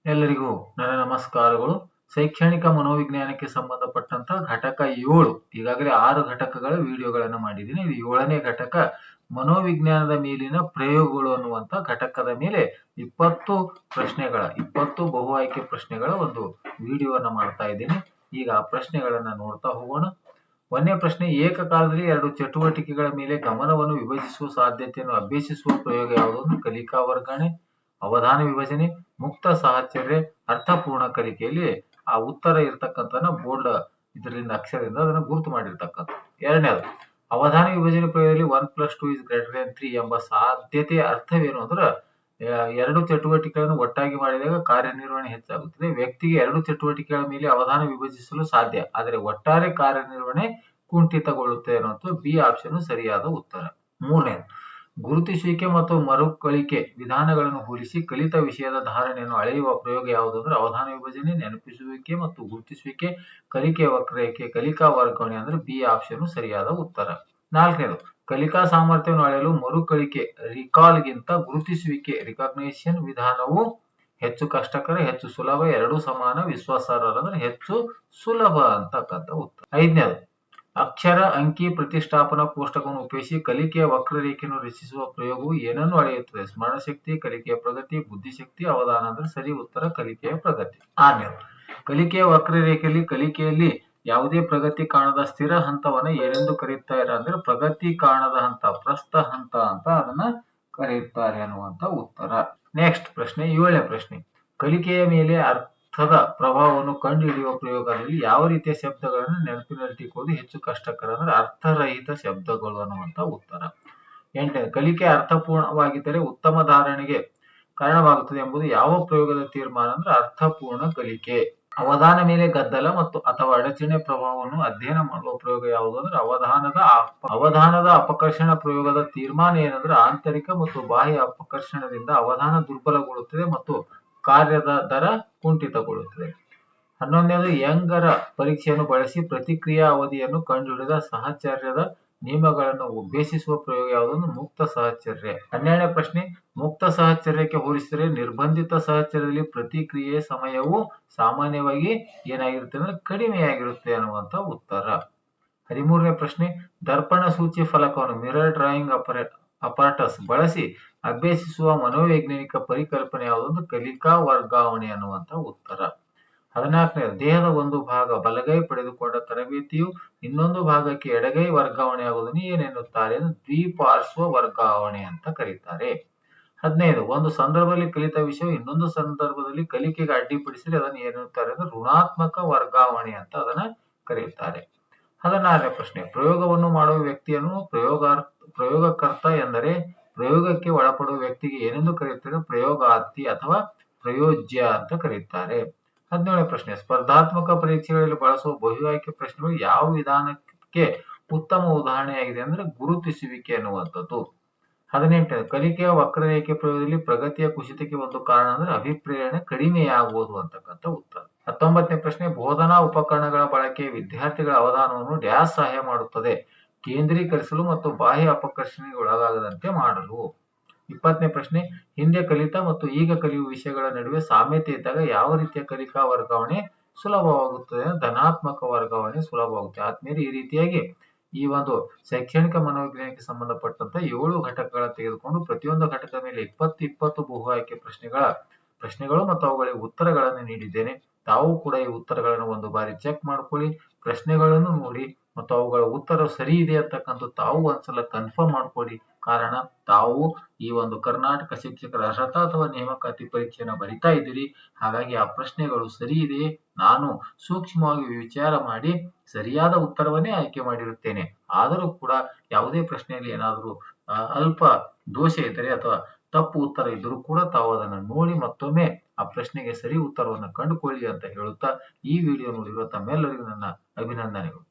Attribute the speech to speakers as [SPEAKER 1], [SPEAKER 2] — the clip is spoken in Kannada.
[SPEAKER 1] ಎಲ್ಲರಿಗೂ ನನ್ನ ನಮಸ್ಕಾರಗಳು. ಶೈಕ್ಷಣಿಕ ಮನೋವಿಜ್ಞಾನಕ್ಕೆ ಸಂಬಂಧಪಟ್ಟಂತ ಘಟಕ 7 ಈಗಾಗಲೇ 6 ಘಟಕಗಳ ವಿಡಿಯೋಗಳನ್ನು ಮಾಡಿದ್ದೀನಿ. ಇದು 7ನೇ ಘಟಕ ಮನೋವಿಜ್ಞಾನದ ಮೇಲಿನ ಪ್ರಯೋಗಗಳು ಅನ್ನುವಂತ ಘಟಕದ ಮೇಲೆ 20 ಪ್ರಶ್ನೆಗಳ 20 ಬಹು ಆಯ್ಕೆ ಪ್ರಶ್ನೆಗಳ ಒಂದು ವಿಡಿಯೋವನ್ನು ಮಾಡ್ತಾ ಇದ್ದೀನಿ. ಈಗ ಆ ಪ್ರಶ್ನೆಗಳನ್ನ ನೋಡ್ತಾ ಹೋಗೋಣ. ಒಂದನೇ ಪ್ರಶ್ನೆ, ಏಕಕಾಲದಲ್ಲಿ 2 ಚಟುವಟಿಕೆಗಳ ಮೇಲೆ ಗಮನವನ್ನು ವಿಭಜಿಸುವ ಸಾಧ್ಯತೆಯನ್ನು ಅಭ್ಯಸಿಸುವ ಪ್ರಯೋಗ ಯಾವುದು? ಕಲಿಕಾ ವರ್ಗಾವಣೆ, ಅವಧಾನ ವಿಭಜನೆ, ಮುಕ್ತ ಸಾಹಚರ್ಯ, ಅರ್ಥಪೂರ್ಣ ಕಲಿಕೆಯಲ್ಲಿ ಆ ಉತ್ತರ ಇರ್ತಕ್ಕಂಥ ಬೋಲ್ಡ್ ಇದರಿಂದ ಅಕ್ಷರದಿಂದ ಅದನ್ನು ಗುರುತು ಮಾಡಿರ್ತಕ್ಕಂಥ. ಎರಡನೇದು, ಅವಧಾನ ವಿಭಜನೆ ಪ್ರಯೋಗದಲ್ಲಿ 1+2 > 3 ಎಂಬ ಸಾಧ್ಯತೆಯ ಅರ್ಥವೇನು ಅಂದ್ರೆ 2 ಚಟುವಟಿಕೆಗಳನ್ನು ಒಟ್ಟಾಗಿ ಮಾಡಿದಾಗ ಕಾರ್ಯನಿರ್ವಹಣೆ ಹೆಚ್ಚಾಗುತ್ತದೆ. ವ್ಯಕ್ತಿಗೆ 2 ಚಟುವಟಿಕೆಗಳ ಮೇಲೆ ಅವಧಾನ ವಿಭಜಿಸಲು ಸಾಧ್ಯ, ಆದರೆ ಒಟ್ಟಾರೆ ಕಾರ್ಯನಿರ್ವಹಣೆ ಕುಂಠಿತಗೊಳ್ಳುತ್ತದೆ ಅನ್ನೋದು ಬಿ ಆಪ್ಷನ್ ಸರಿಯಾದ ಉತ್ತರ. ಮೂರನೇದು, ಗುರುತಿಸುವಿಕೆ ಮತ್ತು ಮರುಕಳಿಕೆ ವಿಧಾನಗಳನ್ನು ಹೋಲಿಸಿ ಕಲಿತ ವಿಷಯದ ಧಾರಣೆಯನ್ನು ಅಳೆಯುವ ಪ್ರಯೋಗ ಯಾವುದು ಅಂದ್ರೆ ಅವಧಾನ ವಿಭಜನೆ, ನೆನಪಿಸುವಿಕೆ ಮತ್ತು ಗುರುತಿಸುವಿಕೆ, ಕಲಿಕೆ ವಕ್ರರೇಖೆ, ಕಲಿಕಾ ವರ್ಗಾವಣೆ ಅಂದ್ರೆ ಬಿ ಆಪ್ಷನ್ ಸರಿಯಾದ ಉತ್ತರ. ನಾಲ್ಕನೇದು, ಕಲಿಕಾ ಸಾಮರ್ಥ್ಯವನ್ನು ಅಳೆಯಲು ಮರುಕಳಿಕೆ ರಿಕಾಲ್ ಗಿಂತ ಗುರುತಿಸುವಿಕೆ ರಿಕಾಗ್ನಿಷನ್ ವಿಧಾನವು ಹೆಚ್ಚು ಕಷ್ಟಕರ, ಹೆಚ್ಚು ಸುಲಭ, ಎರಡೂ ಸಮಾನ, ವಿಶ್ವಾಸಾರ್ಹ ಅಂದ್ರೆ ಹೆಚ್ಚು ಸುಲಭ ಅಂತಕ್ಕಂಥ ಉತ್ತರ. ಐದನೇದು, ಅಕ್ಷರ ಅಂಕಿ ಪ್ರತಿಷ್ಠಾಪನಾ ಕೋಷ್ಟಕವನ್ನು ಉಪಯೋಗಿಸಿ ಕಲಿಕೆಯ ವಕ್ರರೇಖೆಯನ್ನು ರಚಿಸುವ ಪ್ರಯೋಗವು ಏನನ್ನು ಅಳೆಯುತ್ತದೆ? ಸ್ಮರಣಶಕ್ತಿ, ಕಲಿಕೆಯ ಪ್ರಗತಿ, ಬುದ್ಧಿಶಕ್ತಿ, ಅವಧಾನ ಅಂದ್ರೆ ಸರಿ ಉತ್ತರ ಕಲಿಕೆಯ ಪ್ರಗತಿ. ಆರನೇದು, ಕಲಿಕೆಯ ವಕ್ರರೇಖೆಯಲ್ಲಿ ಕಲಿಕೆಯಲ್ಲಿ ಯಾವುದೇ ಪ್ರಗತಿ ಕಾಣದ ಸ್ಥಿರ ಹಂತವನ್ನ ಏನೆಂದು ಕರೆಯುತ್ತಾರೆ ಅಂದ್ರೆ ಪ್ರಗತಿ ಕಾಣದ ಹಂತ, ಪ್ರಸ್ಥ ಹಂತ ಅಂತ ಅದನ್ನ ಕರೆಯುತ್ತಾರೆ ಅನ್ನುವಂತ ಉತ್ತರ. ನೆಕ್ಸ್ಟ್ ಪ್ರಶ್ನೆ, 7ನೇ ಪ್ರಶ್ನೆ, ಕಲಿಕೆಯ ಮೇಲೆ ಅರ್ಥದ ಪ್ರಭಾವವನ್ನು ಕಂಡುಹಿಡಿಯುವ ಪ್ರಯೋಗದಲ್ಲಿ ಯಾವ ರೀತಿಯ ಶಬ್ದಗಳನ್ನು ನೆನಪಿನಲ್ಲಿಟ್ಟುಕೊಳ್ಳುವುದು ಹೆಚ್ಚು ಕಷ್ಟಕರ ಅಂದ್ರೆ ಅರ್ಥರಹಿತ ಶಬ್ದಗಳು ಅನ್ನುವಂತ ಉತ್ತರ. 8ನೇ, ಕಲಿಕೆ ಅರ್ಥಪೂರ್ಣವಾಗಿದ್ದರೆ ಉತ್ತಮ ಧಾರಣೆಗೆ ಕಾರಣವಾಗುತ್ತದೆ ಎಂಬುದು ಯಾವ ಪ್ರಯೋಗದ ತೀರ್ಮಾನ ಅಂದ್ರೆ ಅರ್ಥಪೂರ್ಣ ಕಲಿಕೆ. ಅವಧಾನ ಮೇಲೆ ಗದ್ದಲ ಮತ್ತು ಅಥವಾ ಅಡಚಣೆ ಪ್ರಭಾವವನ್ನು ಅಧ್ಯಯನ ಮಾಡುವ ಪ್ರಯೋಗ ಯಾವುದು ಅಂದ್ರೆ ಅವಧಾನದ ಅಪಕರ್ಷಣ ಪ್ರಯೋಗದ ತೀರ್ಮಾನ ಏನಂದ್ರೆ ಆಂತರಿಕ ಮತ್ತು ಬಾಹ್ಯ ಅಪಕರ್ಷಣದಿಂದ ಅವಧಾನ ದುರ್ಬಲಗೊಳ್ಳುತ್ತದೆ ಮತ್ತು ಕಾರ್ಯದ ದರ ಕುಂಠಿತಗೊಳ್ಳುತ್ತದೆ. 11ನೇದು, ಯಂಗರ ಪರೀಕ್ಷೆಯನ್ನು ಬಳಸಿ ಪ್ರತಿಕ್ರಿಯಾ ಅವಧಿಯನ್ನು ಕಂಡುಹಿಡಿದ ಸಾಹಚರ್ಯದ ನಿಯಮಗಳನ್ನು ಅಭ್ಯಸಿಸುವ ಪ್ರಯೋಗ ಯಾವುದು? ಮುಕ್ತ ಸಾಹಚರ್ಯ. 12ನೇ ಪ್ರಶ್ನೆ, ಮುಕ್ತ ಸಾಹಚರ್ಯಕ್ಕೆ ಹೋಲಿಸಿದರೆ ನಿರ್ಬಂಧಿತ ಸಾಹಚರ್ಯದಲ್ಲಿ ಪ್ರತಿಕ್ರಿಯೆ ಸಮಯವು ಸಾಮಾನ್ಯವಾಗಿ ಏನಾಗಿರುತ್ತೆ ಅಂದ್ರೆ ಕಡಿಮೆಯಾಗಿರುತ್ತೆ ಅನ್ನುವಂತ ಉತ್ತರ. 13ನೇ ಪ್ರಶ್ನೆ, ದರ್ಪಣ ಸೂಚಿ ಫಲಕವನ್ನು ಮಿರರ್ ಡ್ರಾಯಿಂಗ್ ಅಪಾರ್ಟಸ್ ಬಳಸಿ ಅಭ್ಯಸಿಸುವ ಮನೋವೈಜ್ಞಾನಿಕ ಪರಿಕಲ್ಪನೆ ಯಾವುದು? ಕಲಿಕಾ ವರ್ಗಾವಣೆ ಅನ್ನುವಂತ ಉತ್ತರ. 14ನೇ, ದೇಹದ ಒಂದು ಭಾಗ ಬಲಗೈ ಪಡೆದುಕೊಂಡ ತರಬೇತಿಯು ಇನ್ನೊಂದು ಭಾಗಕ್ಕೆ ಎಡಗೈ ವರ್ಗಾವಣೆ ಆಗುವುದನ್ನು ಏನೆನ್ನುತ್ತಾರೆ? ದ್ವಿಪಾರ್ಶ್ವ ವರ್ಗಾವಣೆ ಅಂತ ಕರೀತಾರೆ. 15, ಒಂದು ಸಂದರ್ಭದಲ್ಲಿ ಕಲಿತ ವಿಷಯವು ಇನ್ನೊಂದು ಸಂದರ್ಭದಲ್ಲಿ ಕಲಿಕೆಗೆ ಅಡ್ಡಿಪಡಿಸಿದರೆ ಅದನ್ನು ಏನೆನ್ನುತ್ತಾರೆ ಅಂದ್ರೆ ಋಣಾತ್ಮಕ ವರ್ಗಾವಣೆ ಅಂತ ಅದನ್ನ ಕರೆಯುತ್ತಾರೆ. 16ನೇ ಪ್ರಶ್ನೆ, ಪ್ರಯೋಗವನ್ನು ಮಾಡುವ ವ್ಯಕ್ತಿಯನ್ನು ಪ್ರಯೋಗಕರ್ತ ಎಂದರೆ ಪ್ರಯೋಗಕ್ಕೆ ಒಳಪಡುವ ವ್ಯಕ್ತಿಗೆ ಏನೆಂದು ಕರೆಯುತ್ತಾರೆ? ಪ್ರಯೋಗಾರ್ಥಿ ಅಥವಾ ಪ್ರಯೋಜ್ಯ ಅಂತ ಕರೆಯುತ್ತಾರೆ. 17ನೇ ಪ್ರಶ್ನೆ, ಸ್ಪರ್ಧಾತ್ಮಕ ಪರೀಕ್ಷೆಗಳಲ್ಲಿ ಬಳಸುವ ಬಹು ಆಯ್ಕೆ ಪ್ರಶ್ನೆಗಳು ಯಾವ ವಿಧಾನಕ್ಕೆ ಉತ್ತಮ ಉದಾಹರಣೆಯಾಗಿದೆ ಅಂದ್ರೆ ಗುರುತಿಸುವಿಕೆ ಅನ್ನುವಂಥದ್ದು. 18ನೇ, ಕಲಿಕೆಯ ವಕ್ರರೇಖೆ ಪ್ರಯೋಗದಲ್ಲಿ ಪ್ರಗತಿಯ ಕುಸಿತಕ್ಕೆ ಒಂದು ಕಾರಣ ಅಂದ್ರೆ ಅಭಿಪ್ರೇರಣೆ ಕಡಿಮೆಯಾಗುವುದು ಅಂತಕ್ಕಂಥ ಉತ್ತರ. 19ನೇ ಪ್ರಶ್ನೆ, ಬೋಧನಾ ಉಪಕರಣಗಳ ಬಳಕೆ ವಿದ್ಯಾರ್ಥಿಗಳ ಅವಧಾನವನ್ನು ಡ್ಯಾಶ್ ಸಹಾಯ ಮಾಡುತ್ತದೆ? ಕೇಂದ್ರೀಕರಿಸಲು ಮತ್ತು ಬಾಹ್ಯ ಅಪಕರ್ಷಣೆಗೆ ಒಳಗಾಗದಂತೆ ಮಾಡಲು. 20ನೇ ಪ್ರಶ್ನೆ, ಹಿಂದೆ ಕಲಿತ ಮತ್ತು ಈಗ ಕಲಿಯುವ ವಿಷಯಗಳ ನಡುವೆ ಸಾಮ್ಯತೆ ಇದ್ದಾಗ ಯಾವ ರೀತಿಯ ಕಲಿಕಾ ವರ್ಗಾವಣೆ ಸುಲಭವಾಗುತ್ತದೆ? ಧನಾತ್ಮಕ ವರ್ಗಾವಣೆ ಸುಲಭವಾಗುತ್ತೆ. ಆದ್ಮೇಲೆ ಈ ರೀತಿಯಾಗಿ ಈ ಒಂದು ಶೈಕ್ಷಣಿಕ ಮನೋವಿಜ್ಞಾನಕ್ಕೆ ಸಂಬಂಧಪಟ್ಟಂತ 7 ಘಟಕಗಳ ತೆಗೆದುಕೊಂಡು ಪ್ರತಿಯೊಂದು ಘಟಕದ ಮೇಲೆ 20 ಬಹು ಆಯ್ಕೆ ಪ್ರಶ್ನೆಗಳು ಮತ್ತು ಅವುಗಳಿಗೆ ಉತ್ತರಗಳನ್ನು ನೀಡಿದ್ದೇನೆ. ತಾವು ಕೂಡ ಈ ಉತ್ತರಗಳನ್ನು ಒಂದು ಬಾರಿ ಚೆಕ್ ಮಾಡ್ಕೊಳ್ಳಿ, ಪ್ರಶ್ನೆಗಳನ್ನು ನೋಡಿ ಮತ್ತು ಅವುಗಳ ಉತ್ತರ ಸರಿ ಇದೆ ಅಂತಕ್ಕಂಥ ತಾವು ಒಂದ್ಸಲ ಕನ್ಫರ್ಮ್ ಮಾಡ್ಕೊಳ್ಳಿ. ಕಾರಣ ತಾವು ಈ ಒಂದು ಕರ್ನಾಟಕ ಶಿಕ್ಷಕರ ಅರ್ಹತಾ ಅಥವಾ ನೇಮಕಾತಿ ಪರೀಕ್ಷೆಯನ್ನು ಬರಿತಾ ಇದ್ದೀರಿ. ಹಾಗಾಗಿ ಆ ಪ್ರಶ್ನೆಗಳು ಸರಿ ಇದೆ, ನಾನು ಸೂಕ್ಷ್ಮವಾಗಿ ವಿಚಾರ ಮಾಡಿ ಸರಿಯಾದ ಉತ್ತರವನ್ನೇ ಆಯ್ಕೆ ಮಾಡಿರುತ್ತೇನೆ. ಆದರೂ ಕೂಡ ಯಾವುದೇ ಪ್ರಶ್ನೆಯಲ್ಲಿ ಏನಾದರೂ ಅಲ್ಪ ದೋಷ ಇದ್ದರೆ ಅಥವಾ ತಪ್ಪು ಉತ್ತರ ಇದ್ದರೂ ಕೂಡ ತಾವು ಅದನ್ನು ನೋಡಿ ಮತ್ತೊಮ್ಮೆ ಆ ಪ್ರಶ್ನೆಗೆ ಸರಿ ಉತ್ತರವನ್ನು ಕಂಡುಕೊಳ್ಳಿ ಅಂತ ಹೇಳುತ್ತಾ ಈ ವಿಡಿಯೋ ನೋಡಿರುವ ತಮ್ಮೆಲ್ಲರಿಗೂ ನನ್ನ ಅಭಿನಂದನೆಗಳು.